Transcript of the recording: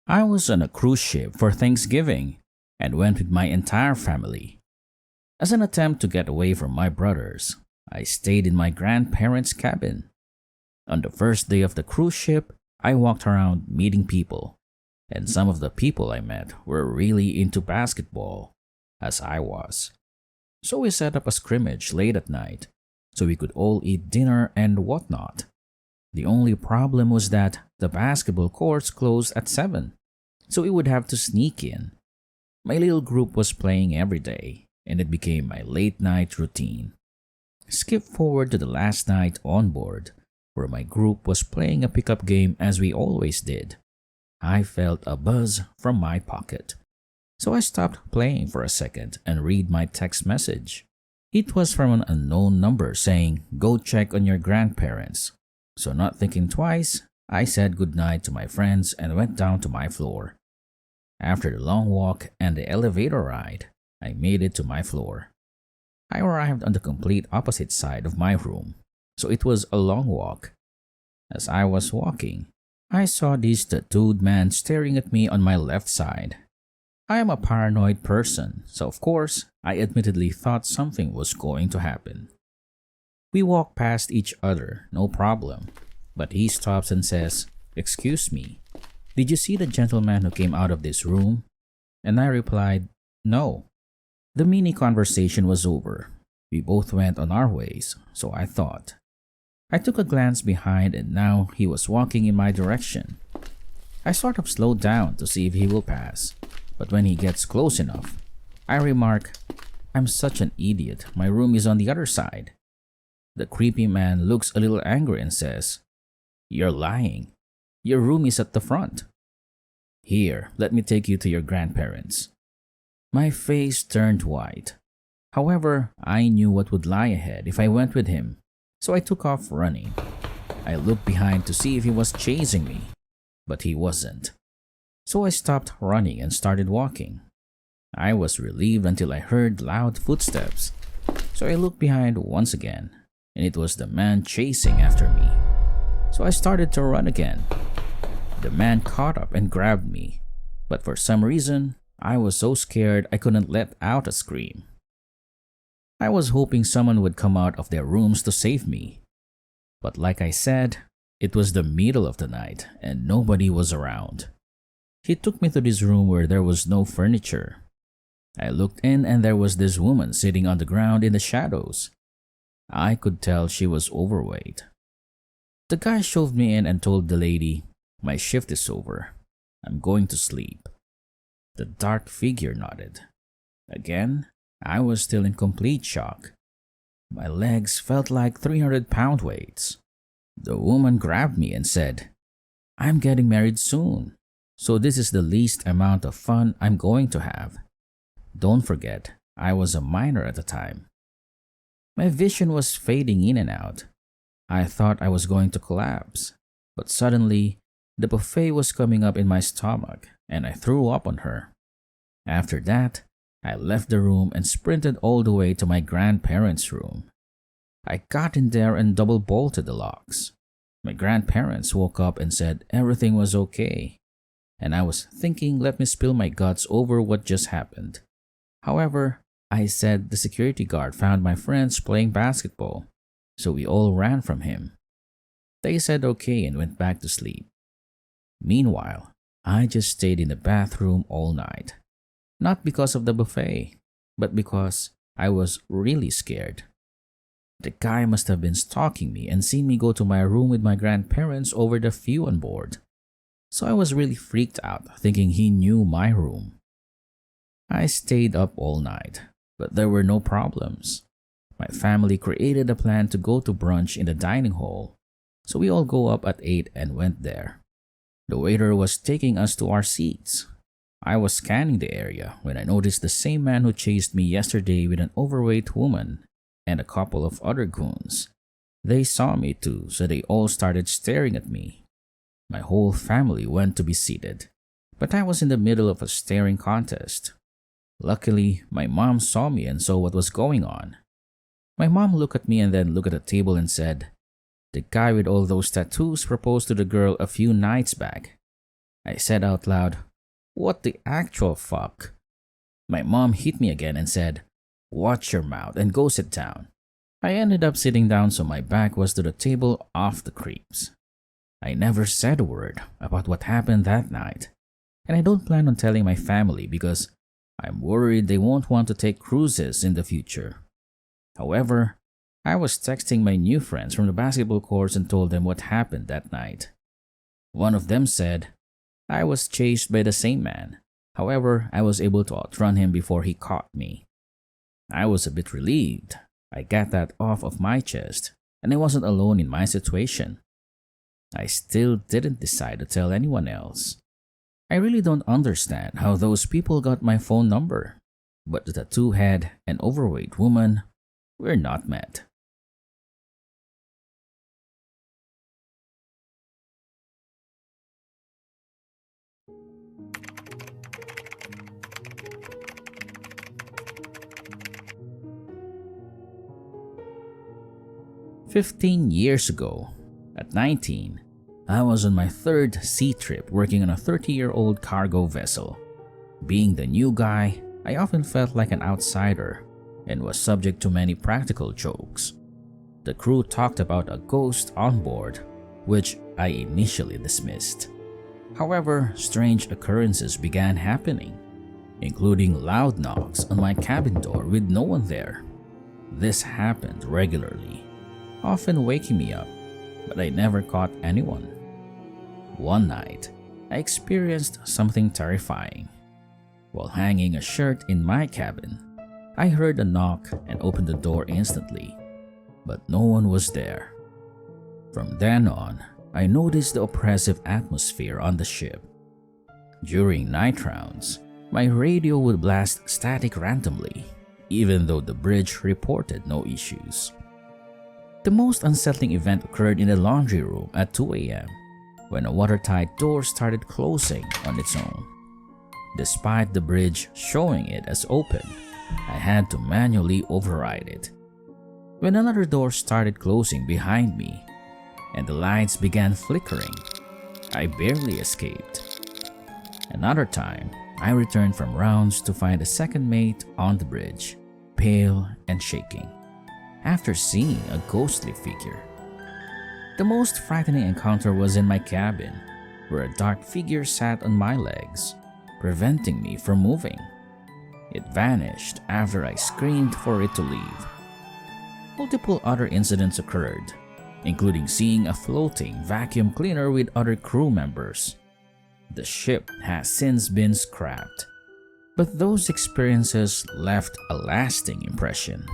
I was on a cruise ship for Thanksgiving and went with my entire family. As an attempt to get away from my brothers, I stayed in my grandparents' cabin. On the first day of the cruise ship, I walked around meeting people, and some of the people I met were really into basketball, as I was. So we set up a scrimmage late at night so we could all eat dinner and whatnot. The only problem was that the basketball courts closed at 7, so we would have to sneak in. My little group was playing every day, and it became my late night routine. Skip forward to the last night on board, where my group was playing a pickup game as we always did. I felt a buzz from my pocket, so I stopped playing for a second and read my text message. It was from an unknown number saying, "Go check on your grandparents." So not thinking twice, I said goodnight to my friends and went down to my floor. After the long walk and the elevator ride, I made it to my floor. I arrived on the complete opposite side of my room, so it was a long walk. As I was walking, I saw this tattooed man staring at me on my left side. I am a paranoid person, so of course, I admittedly thought something was going to happen. We walk past each other, no problem, but he stops and says, "Excuse me, did you see the gentleman who came out of this room?" And I replied, "No." The mini conversation was over. We both went on our ways, so I thought. I took a glance behind and now he was walking in my direction. I sort of slowed down to see if he will pass, but when he gets close enough, I remark, "I'm such an idiot, my room is on the other side." The creepy man looks a little angry and says, "You're lying. Your room is at the front. Here, let me take you to your grandparents." My face turned white. However, I knew what would lie ahead if I went with him, so I took off running. I looked behind to see if he was chasing me, but he wasn't. So I stopped running and started walking. I was relieved until I heard loud footsteps, so I looked behind once again, and it was the man chasing after me. So I started to run again. The man caught up and grabbed me, but for some reason, I was so scared I couldn't let out a scream. I was hoping someone would come out of their rooms to save me. But like I said, it was the middle of the night and nobody was around. He took me to this room where there was no furniture. I looked in and there was this woman sitting on the ground in the shadows. I could tell she was overweight. The guy shoved me in and told the lady, "My shift is over. I'm going to sleep." The dark figure nodded. Again, I was still in complete shock. My legs felt like 300-pound weights. The woman grabbed me and said, "I'm getting married soon, so this is the least amount of fun I'm going to have. Don't forget, I was a minor at the time." My vision was fading in and out. I thought I was going to collapse, but suddenly, the buffet was coming up in my stomach and I threw up on her. After that, I left the room and sprinted all the way to my grandparents' room. I got in there and double bolted the locks. My grandparents woke up and said everything was okay, and I was thinking let me spill my guts over what just happened. However, I said the security guard found my friends playing basketball, so we all ran from him. They said okay and went back to sleep. Meanwhile, I just stayed in the bathroom all night. Not because of the buffet, but because I was really scared. The guy must have been stalking me and seen me go to my room with my grandparents over the view on board. So I was really freaked out, thinking he knew my room. I stayed up all night, but there were no problems. My family created a plan to go to brunch in the dining hall, so we all go up at 8 and went there. The waiter was taking us to our seats. I was scanning the area when I noticed the same man who chased me yesterday with an overweight woman and a couple of other goons. They saw me too, so they all started staring at me. My whole family went to be seated, but I was in the middle of a staring contest. Luckily, my mom saw me and saw what was going on. My mom looked at me and then looked at the table and said, "The guy with all those tattoos proposed to the girl a few nights back." I said out loud, "What the actual fuck?" My mom hit me again and said, "Watch your mouth and go sit down." I ended up sitting down so my back was to the table off the creeps. I never said a word about what happened that night, and I don't plan on telling my family because I'm worried they won't want to take cruises in the future. However, I was texting my new friends from the basketball courts and told them what happened that night. One of them said, "I was chased by the same man. However, I was able to outrun him before he caught me." I was a bit relieved. I got that off of my chest, and I wasn't alone in my situation. I still didn't decide to tell anyone else. I really don't understand how those people got my phone number, but the tattoo-head and overweight woman were not met. "15 years ago, at 19, I was on my third sea trip working on a 30-year-old cargo vessel. Being the new guy, I often felt like an outsider and was subject to many practical jokes. The crew talked about a ghost on board, which I initially dismissed. However, strange occurrences began happening, including loud knocks on my cabin door with no one there. This happened regularly, often waking me up, but I never caught anyone. One night, I experienced something terrifying. While hanging a shirt in my cabin, I heard a knock and opened the door instantly, but no one was there. From then on, I noticed the oppressive atmosphere on the ship. During night rounds, my radio would blast static randomly, even though the bridge reported no issues. The most unsettling event occurred in the laundry room at 2 a.m. when a watertight door started closing on its own. Despite the bridge showing it as open, I had to manually override it. When another door started closing behind me and the lights began flickering, I barely escaped. Another time, I returned from rounds to find a second mate on the bridge, pale and shaking, after seeing a ghostly figure. The most frightening encounter was in my cabin, where a dark figure sat on my legs, preventing me from moving. It vanished after I screamed for it to leave. Multiple other incidents occurred, including seeing a floating vacuum cleaner with other crew members. The ship has since been scrapped, but those experiences left a lasting impression.